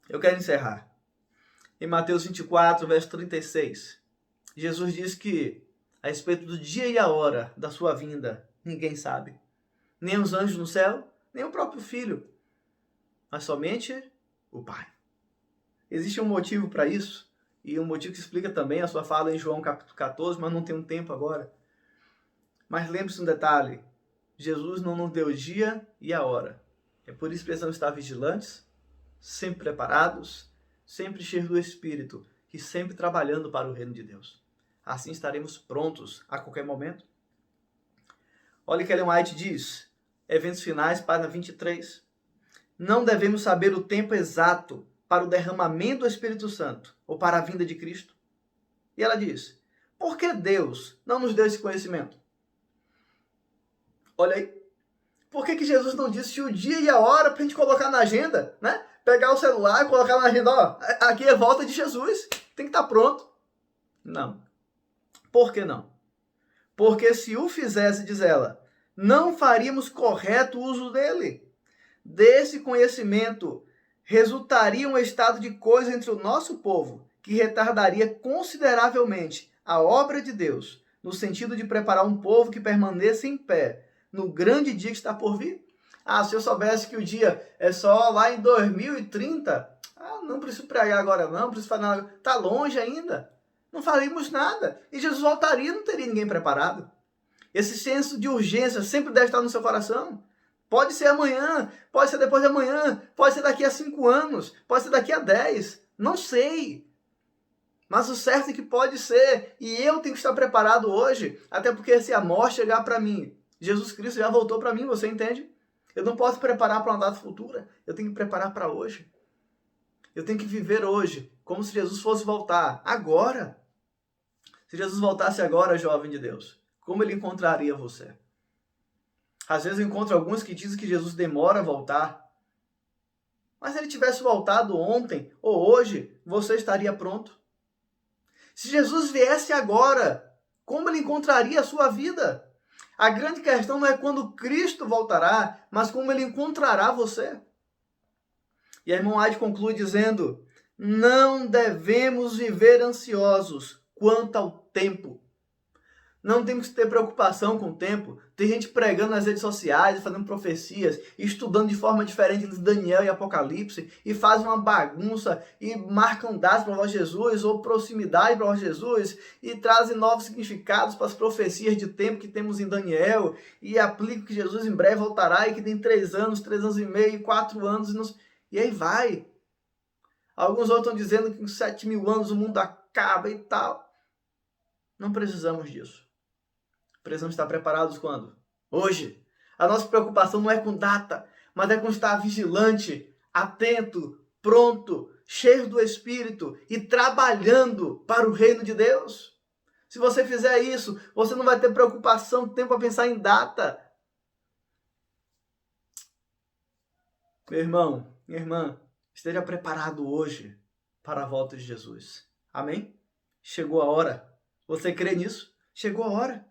Eu quero encerrar. Em Mateus 24, verso 36, Jesus diz que a respeito do dia e a hora da sua vinda, ninguém sabe. Nem os anjos no céu, nem o próprio Filho, mas somente o Pai. Existe um motivo para isso, e um motivo que explica também a sua fala em João capítulo 14, mas não tem um tempo agora. Mas lembre-se um detalhe, Jesus não nos deu o dia e a hora. É por isso que precisamos estar vigilantes, sempre preparados, sempre cheios do Espírito e sempre trabalhando para o reino de Deus. Assim estaremos prontos a qualquer momento. Olha o que Ellen White diz, Eventos Finais, página 23. Não devemos saber o tempo exato para o derramamento do Espírito Santo ou para a vinda de Cristo. E ela diz, por que Deus não nos deu esse conhecimento? Olha aí. Por que Jesus não disse o dia e a hora para a gente colocar na agenda, né? Pegar o celular e colocar na agenda, ó, aqui é a volta de Jesus, tem que estar pronto. Não. Por que não? Porque se o fizesse, diz ela, não faríamos correto uso dele. Desse conhecimento resultaria um estado de coisa entre o nosso povo que retardaria consideravelmente a obra de Deus, no sentido de preparar um povo que permaneça em pé no grande dia que está por vir. Ah, se eu soubesse que o dia é só lá em 2030, não preciso pregar agora não preciso fazer nada, está longe ainda, não faríamos nada, e Jesus voltaria, não teria ninguém preparado. Esse senso de urgência sempre deve estar no seu coração. Pode ser amanhã, pode ser depois de amanhã, pode ser daqui a 5 anos, pode ser daqui a 10, não sei. Mas o certo é que pode ser, e eu tenho que estar preparado hoje, até porque se a morte chegar para mim, Jesus Cristo já voltou para mim, você entende? Eu não posso preparar para uma data futura, eu tenho que preparar para hoje. Eu tenho que viver hoje, como se Jesus fosse voltar agora. Se Jesus voltasse agora, jovem de Deus, como ele encontraria você? Às vezes eu encontro alguns que dizem que Jesus demora a voltar. Mas se ele tivesse voltado ontem ou hoje, você estaria pronto? Se Jesus viesse agora, como ele encontraria a sua vida? A grande questão não é quando Cristo voltará, mas como ele encontrará você. E a irmã White conclui dizendo, não devemos viver ansiosos quanto ao tempo. Não temos que ter preocupação com o tempo. Tem gente pregando nas redes sociais, fazendo profecias, estudando de forma diferente de Daniel e Apocalipse, e fazem uma bagunça, e marcam datas para o Jesus, ou proximidade para o Jesus, e trazem novos significados para as profecias de tempo que temos em Daniel, e aplicam que Jesus em breve voltará, e que tem 3 anos, 3 anos e meio, 4 anos, e aí vai. Alguns outros estão dizendo que em 7.000 anos o mundo acaba e tal. Não precisamos disso. Precisamos estar preparados quando? Hoje. A nossa preocupação não é com data, mas é com estar vigilante, atento, pronto, cheio do Espírito e trabalhando para o reino de Deus. Se você fizer isso, você não vai ter preocupação, tempo para pensar em data. Meu irmão, minha irmã, esteja preparado hoje para a volta de Jesus. Amém? Chegou a hora. Você crê nisso? Chegou a hora.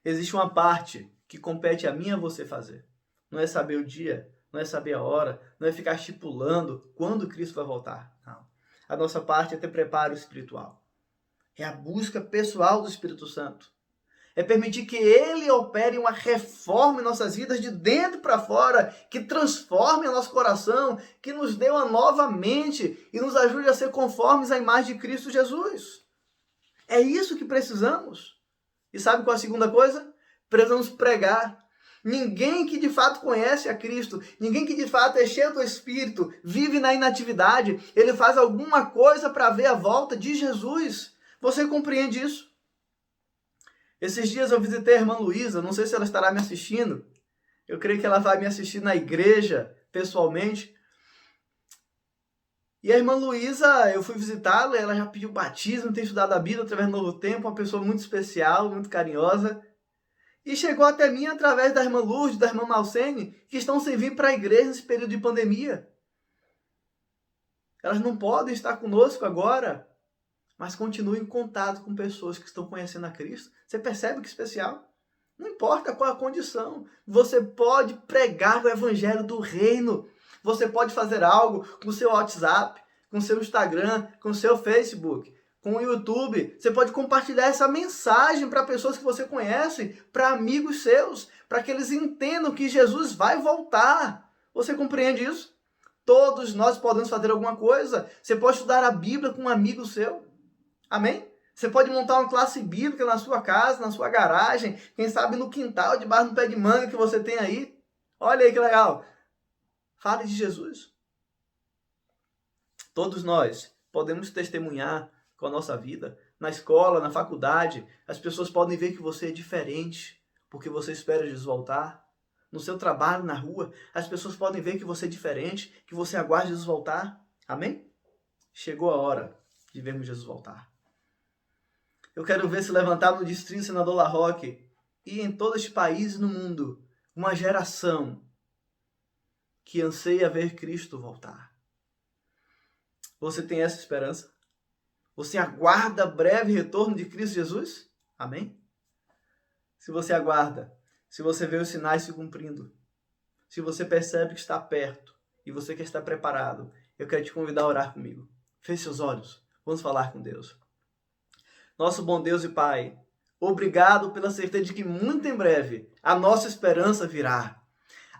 Existe uma parte que compete a mim e a você fazer. não é saber o dia, não é saber a hora, não é ficar estipulando quando Cristo vai voltar. Não. A nossa parte é ter preparo espiritual. É a busca pessoal do Espírito Santo. É permitir que Ele opere uma reforma em nossas vidas de dentro para fora, que transforme o nosso coração, que nos dê uma nova mente e nos ajude a ser conformes à imagem de Cristo Jesus. É isso que precisamos. E sabe qual é a segunda coisa? Precisamos pregar. Ninguém que de fato conhece a Cristo, ninguém que de fato é cheio do Espírito, vive na inatividade, ele faz alguma coisa para ver a volta de Jesus. Você compreende isso? Esses dias eu visitei a irmã Luísa, não sei se ela estará me assistindo. Eu creio que ela vai me assistir na igreja, pessoalmente. E a irmã Luísa, eu fui visitá-la, ela já pediu batismo, tem estudado a Bíblia através do Novo Tempo, uma pessoa muito especial, muito carinhosa. E chegou até mim através da irmã Lourdes, da irmã Malcene, que estão sem vir para a igreja nesse período de pandemia. Elas não podem estar conosco agora, mas continuem em contato com pessoas que estão conhecendo a Cristo. Você percebe que especial? Não importa qual a condição, você pode pregar o evangelho do reino. Você pode fazer algo com o seu WhatsApp, com o seu Instagram, com o seu Facebook, com o YouTube. Você pode compartilhar essa mensagem para pessoas que você conhece, para amigos seus, para que eles entendam que Jesus vai voltar. Você compreende isso? Todos nós podemos fazer alguma coisa. Você pode estudar a Bíblia com um amigo seu. Amém? Você pode montar uma classe bíblica na sua casa, na sua garagem, quem sabe no quintal, debaixo do pé de manga que você tem aí. Olha aí que legal. Fale de Jesus. Todos nós podemos testemunhar com a nossa vida. Na escola, na faculdade, as pessoas podem ver que você é diferente, porque você espera Jesus voltar. No seu trabalho, na rua, as pessoas podem ver que você é diferente, que você aguarda Jesus voltar. Amém? Chegou a hora de vermos Jesus voltar. Eu quero ver se levantar no Distrito Senador La Roque e em todo este país e no mundo uma geração que anseia ver Cristo voltar. Você tem essa esperança? Você aguarda breve retorno de Cristo Jesus? Amém? Se você aguarda, se você vê os sinais se cumprindo, se você percebe que está perto e você quer estar preparado, eu quero te convidar a orar comigo. Feche seus olhos, vamos falar com Deus. Nosso bom Deus e Pai, obrigado pela certeza de que muito em breve a nossa esperança virá.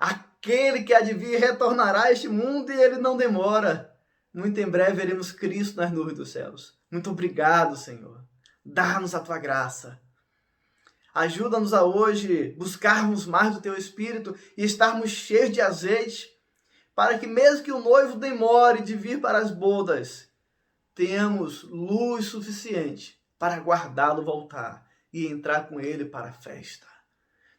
Aquele que há de vir retornará a este mundo e ele não demora. Muito em breve veremos Cristo nas nuvens dos céus. Muito obrigado, Senhor. Dá-nos a tua graça. Ajuda-nos a hoje buscarmos mais do teu Espírito e estarmos cheios de azeite, para que mesmo que o noivo demore de vir para as bodas, tenhamos luz suficiente para aguardá-lo voltar e entrar com ele para a festa.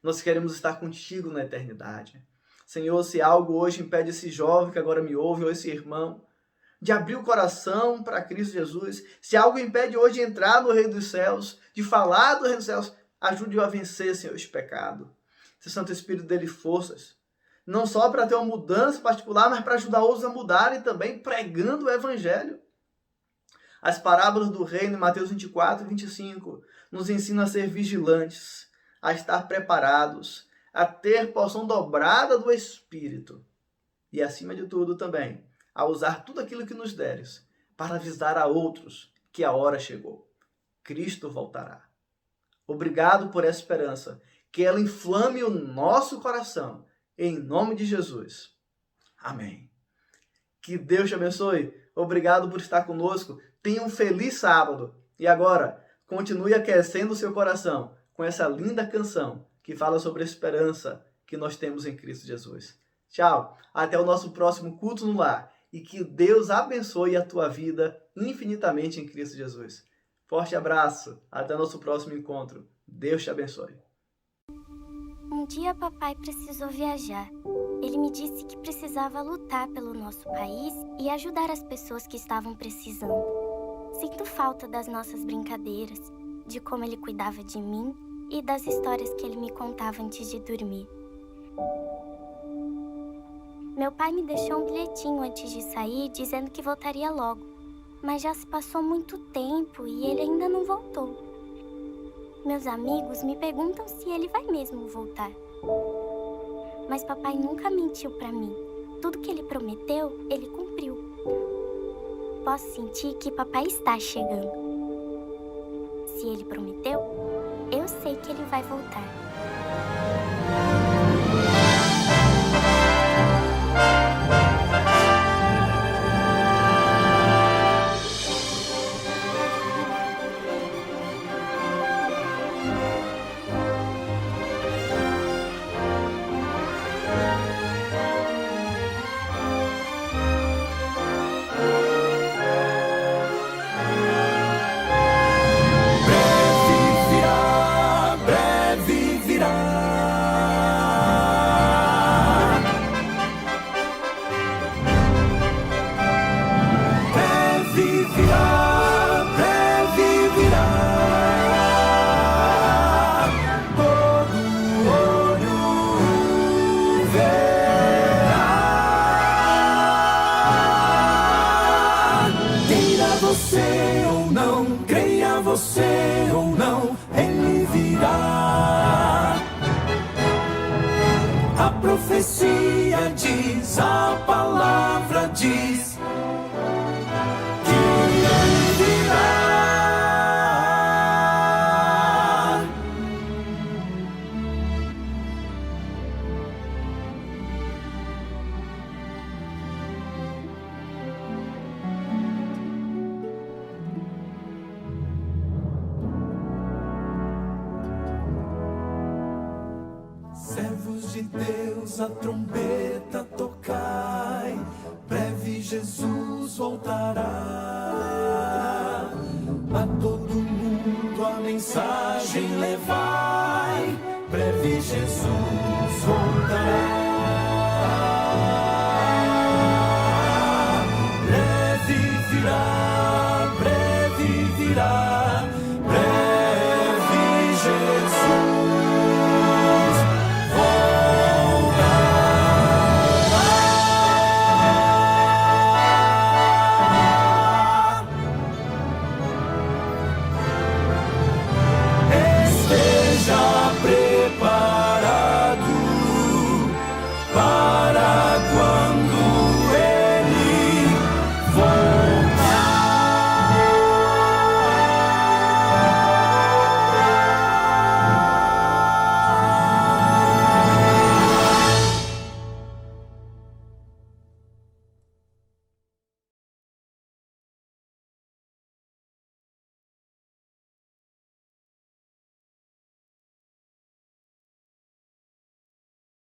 Nós queremos estar contigo na eternidade. Senhor, se algo hoje impede esse jovem que agora me ouve, ou esse irmão, de abrir o coração para Cristo Jesus, se algo impede hoje de entrar no Reino dos Céus, de falar do Reino dos Céus, ajude-o a vencer, Senhor, este pecado. Se o Santo Espírito dele forças, não só para ter uma mudança particular, mas para ajudar outros a mudarem também, pregando o Evangelho. As parábolas do reino, em Mateus 24 e 25, nos ensinam a ser vigilantes, a estar preparados, a ter porção dobrada do Espírito. E, acima de tudo, também, a usar tudo aquilo que nos deres para avisar a outros que a hora chegou. Cristo voltará. Obrigado por essa esperança, que ela inflame o nosso coração, em nome de Jesus. Amém. Que Deus te abençoe. Obrigado por estar conosco. Tenha um feliz sábado. E agora, continue aquecendo o seu coração com essa linda canção que fala sobre a esperança que nós temos em Cristo Jesus. Tchau. Até o nosso próximo culto no lar. E que Deus abençoe a tua vida infinitamente em Cristo Jesus. Forte abraço. Até o nosso próximo encontro. Deus te abençoe. Um dia papai precisou viajar. Ele me disse que precisava lutar pelo nosso país e ajudar as pessoas que estavam precisando. Sinto falta das nossas brincadeiras, de como ele cuidava de mim e das histórias que ele me contava antes de dormir. Meu pai me deixou um bilhetinho antes de sair dizendo que voltaria logo, mas já se passou muito tempo e ele ainda não voltou. Meus amigos me perguntam se ele vai mesmo voltar. mas papai nunca mentiu pra mim. Tudo que ele prometeu, ele cumpriu. Posso sentir que papai está chegando. Se ele prometeu, eu sei que ele vai voltar. Breve virá. Breve virá, breve virá. Todo olho verá. Queira você ou não, creia você ou não, ele virá. A profecia diz, a palavra diz que ele virá. Servos de Deus, a trombeta tocai, breve Jesus voltará. A todo mundo a mensagem levai, breve Jesus